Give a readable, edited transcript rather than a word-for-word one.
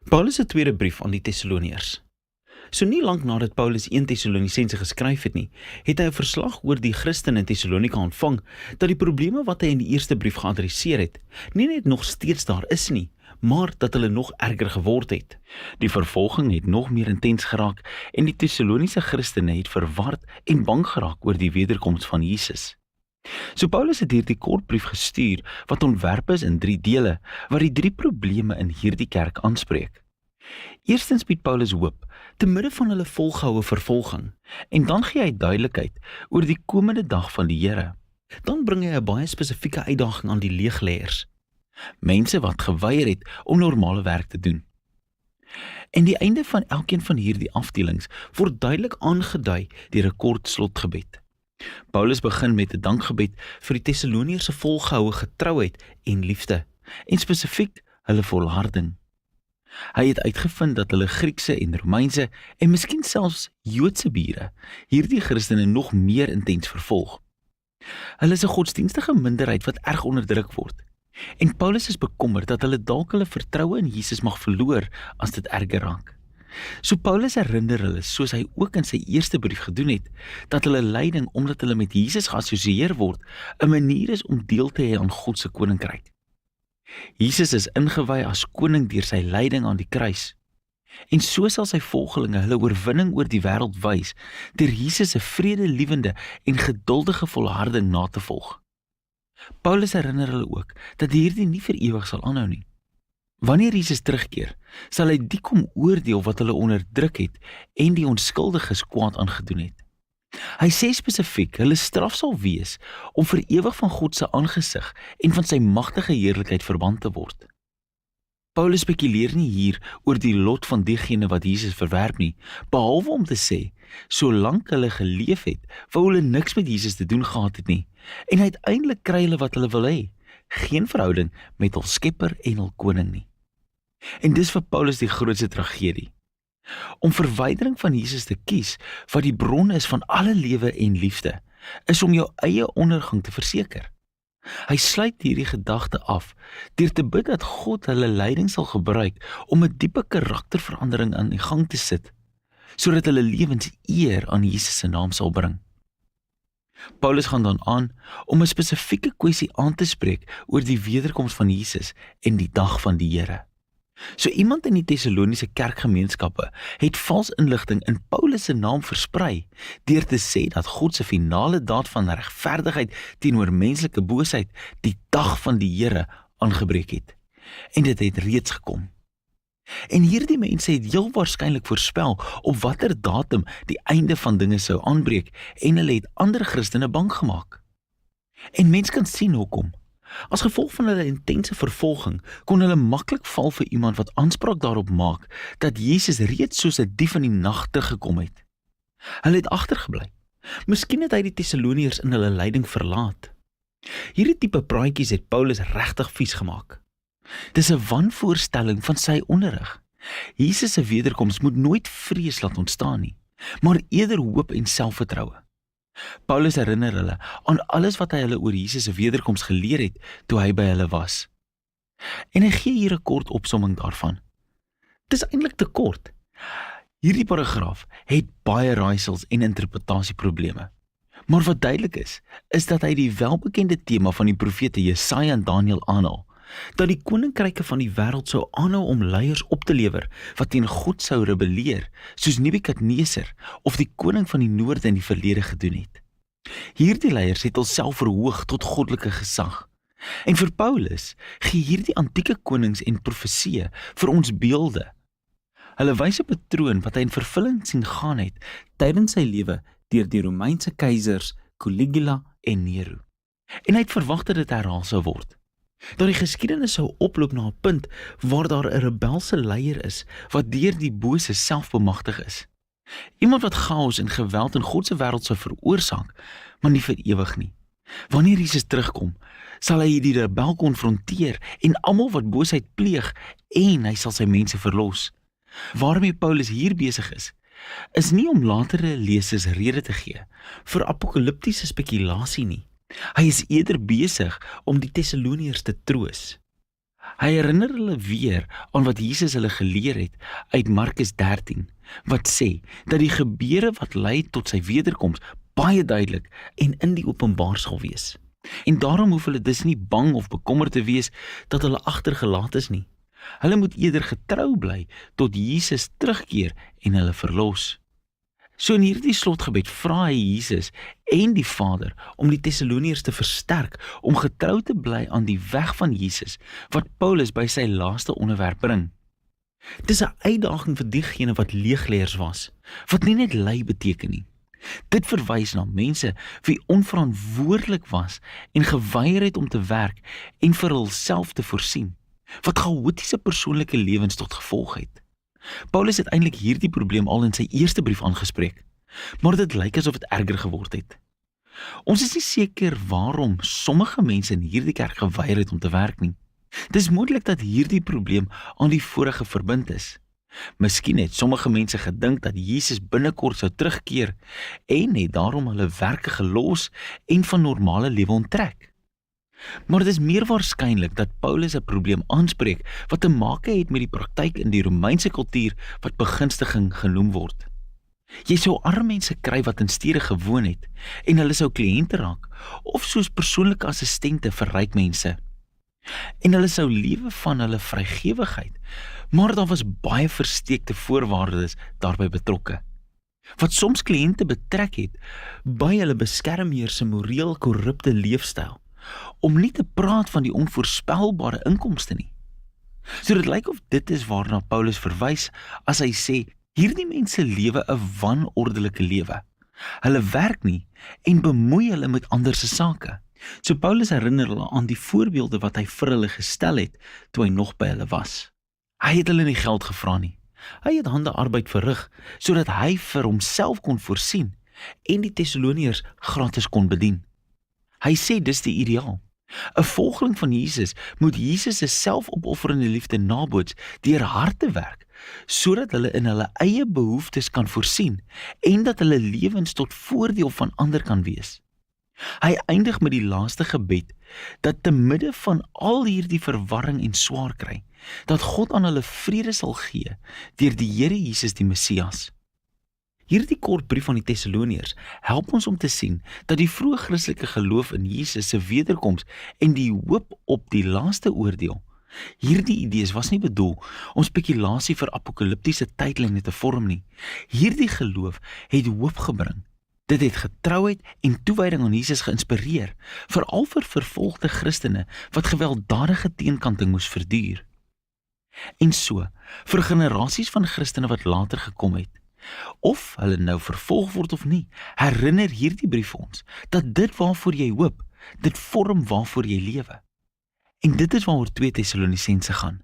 Paulus se tweede brief aan die Tessaloniërs. So nie lank nadat Paulus 1 Tessalonisense geskryf het nie, het hy 'n verslag oor die Christene in Tessalonika ontvang, dat die probleme wat hy in die eerste brief geadresseer het, nie net nog steeds daar is nie, maar dat hulle nog erger geword het. Die vervolging het nog meer intens geraak en die Tessaloniese Christene het verward en bang geraak oor die wederkoms van Jesus. So Paulus het hierdie kort brief gestuur wat ontwerp is in 3 dele, wat die 3 probleme in hierdie kerk aanspreek. Eerstens bied Paulus hoop, te midde van hulle volgehoue vervolging, en dan gee hy duidelikheid oor die komende dag van die Here. Dan bring hy 'n baie spesifieke uitdaging aan die leegleiers, mense wat geweier het om normale werk te doen. En die einde van elkeen van hierdie afdelings word duidelik aangedui deur 'n kort slotgebed. Paulus begin met 'n dankgebed vir die Tessaloniërs se volgehoue getrouheid en liefde, en spesifiek hulle volharding. Hy het uitgevind dat hulle Griekse en Romeinse en miskien selfs Joodse bure hierdie Christene nog meer intens vervolg. Hulle is 'n godsdienstige minderheid wat erg onderdruk word. En Paulus is bekommerd dat hulle dalk hulle vertroue in Jesus mag verloor as dit erger raak. So Paulus herinner hulle, soos hy ook in sy eerste brief gedoen het, dat hulle lyding omdat hulle met Jesus geassosieer word, 'n manier is om deel te hê aan God se koninkryk. Jesus is ingewy as koning deur sy lyding aan die kruis. En so sal sy volgelinge hulle oorwinning oor die wêreld wys deur Jesus se vredelewende en geduldige volharding na te volg. Paulus herinner hulle ook dat hierdie nie vir ewig sal aanhou nie. Wanneer Jesus terugkeer, sal hy die kom oordeel wat hulle onderdruk het en die onskuldiges kwaad aangedoen het. Hy sê spesifiek, hulle straf sal wees om vir ewig van God se aangesig en van sy magtige heerlikheid verban te word. Paulus spekuleer nie hier oor die lot van diegene wat Jesus verwerp nie, behalwe om te sê, solank hulle geleef het, wou hulle niks met Jesus te doen gehad het nie, en uiteindelik kry hulle wat hulle wil hê, geen verhouding met hul skepper en hul koning nie. En dis vir Paulus die grootste tragedie. Om verwydering van Jesus te kies, wat die bron is van alle lewe en liefde, is om jou eie ondergang te verseker. Hy sluit hierdie gedagte af, deur te bid dat God hulle lyding sal gebruik om 'n diepe karakterverandering aan die gang te sit, sodat hulle lewens eer aan Jesus se naam sal bring. Paulus gaan dan aan om 'n spesifieke kwessie aan te spreek oor die wederkoms van Jesus en die dag van die Here. So iemand in die Tessaloniese kerkgemeenskappe het vals inligting in Paulus se naam versprei deur te sê dat God se finale daad van regverdigheid teenoor menslike boosheid die dag van die Here aangebreek het. En dit het reeds gekom. En hierdie mense het heel waarskynlik voorspel op watter datum die einde van dinge sou aanbreek en hulle het ander Christene bang gemaak. En mens kan sien hoekom. As gevolg van hulle intense vervolging kon hulle maklik val vir iemand wat aanspraak daarop maak dat Jesus reeds soos 'n dief in die nag teruggekom het. Hulle het agtergebly. Miskien het hy die Tessaloniërs in hulle lyding verlaat. Hierdie tipe praatjies het Paulus regtig vies gemaak. Dis 'n wanvoorstelling van sy onderrig. Jesus se wederkoms moet nooit vrees laat ontstaan nie, maar eerder hoop en selfvertroue. Paulus herinner hulle aan alles wat hy hulle oor Jesus se wederkoms geleer het toe hy by hulle was. En hy gee hier 'n kort opsomming daarvan. Dis eintlik te kort. Hierdie paragraaf het baie raaisels en interpretasieprobleme. Maar wat duidelik is dat hy die welbekende tema van die profete Jesaja en Daniël aanhaal, dat die koninkryke van die wêreld sou aanhou om leiers op te lewer wat teen God sou rebelleer, soos Nebukadneser of die koning van die noorde in die verlede gedoen het. Hierdie leiers het hulself verhoog tot goddelike gesag. En vir Paulus gee hierdie antieke konings en profeseë vir ons beelde. Hulle wys 'n patroon wat hy in vervulling sien gaan het tydens sy lewe deur die Romeinse keisers Caligula en Nero. En hy het verwag dat dit herhaal sou word. Dat die geskiedenis sou oploop na 'n punt waar daar 'n rebelse leier is wat deur die bose self bemagtig is. Iemand wat chaos en geweld in God se wêreld sou veroorsaak, maar nie vir ewig nie. Wanneer Jesus terugkom, sal hy die rebel konfronteer en almal wat boosheid pleeg en hy sal sy mense verlos. Waarmee Paulus hier besig is nie om latere lesers rede te gee vir apokaliptiese spekulasie nie. Hy is eerder besig om die Tessaloniërs te troos. Hy herinner hulle weer aan wat Jesus hulle geleer het uit Markus 13, wat sê dat die gebeure wat lei tot sy wederkoms baie duidelik en in die openbaar sal wees. En daarom hoef hulle dus nie bang of bekommerd te wees dat hulle agtergelaat is nie. Hulle moet eerder getrou bly tot Jesus terugkeer en hulle verlos. So in hierdie slotgebed vra hy Jesus en die Vader om die Tessaloniërs te versterk om getrou te bly aan die weg van Jesus wat Paulus by sy laaste onderwerp bring. Dis 'n uitdaging vir diegene wat leegleiers was, wat nie net lei beteken nie. Dit verwys na mense wie onverantwoordelik was en geweier het om te werk en vir hulself te voorsien, wat chaotiese persoonlike lewens tot gevolg het. Paulus het eintlik hierdie probleem al in sy eerste brief aangespreek, maar dit lyk asof dit erger geword het. Ons is nie seker waarom sommige mense in hierdie kerk geweier het om te werk nie. Dis moontlik dat hierdie probleem aan die vorige verbind is. Miskien het sommige mense gedink dat Jesus binnekort sou terugkeer en het daarom hulle werke gelos en van normale lewe onttrek. Maar dit is meer waarskynlik dat Paulus 'n probleem aanspreek wat te maak het met die praktyk in die Romeinse kultuur wat begunstiging genoem word. Jy sou arme mense kry wat in stede gewoon het en hulle sou kliënte raak of soos persoonlike assistente vir ryk mense. En hulle sou lewe van hulle vrygewigheid, maar daar was baie versteekte voorwaardes daarbey betrokke, wat soms kliënte betrek het by hulle beskermheer se moreel korrupte leefstyl, om nie te praat van die onvoorspelbare inkomste nie. So dit lyk of dit is waarna Paulus verwys as hy sê, hierdie mense lewe 'n wanordelike lewe. Hulle werk nie en bemoei hulle met ander se sake. So Paulus herinner hulle aan die voorbeelde wat hy vir hulle gestel het toe hy nog by hulle was. Hy het hulle nie geld gevra nie. Hy het handearbeid verrig sodat hy vir homself kon voorsien en die Tessaloniërs gratis kon bedien. Hy sê dis die ideaal. 'n Volgeling van Jesus moet Jesus se selfopofferende liefde naboots deur hard te werk, sodat hulle in hulle eie behoeftes kan voorsien en dat hulle lewens tot voordeel van ander kan wees. Hy eindig met die laaste gebed dat te midde van al hierdie verwarring en swaar kry, dat God aan hulle vrede sal gee deur die Here Jesus die Messias. Hierdie kort brief aan die Tessaloniërs help ons om te sien dat die vroeë Christelike geloof in Jesus se wederkoms en die hoop op die laaste oordeel, hierdie idees was nie bedoel om spekulasie vir apokaliptiese tydlyne te vorm nie. Hierdie geloof het hoop gebring. Dit het getrouheid en toewyding aan Jesus geïnspireer, veral vir vervolgde Christene wat gewelddadige teenkanting moes verduur. En so, vir generasies van Christene wat later gekom het, of hulle nou vervolg word of nie, herinner hierdie brief ons dat dit waarvoor jy hoop, dit vorm waarvoor jy lewe. En dit is waaroor 2 Tessalonisense gaan.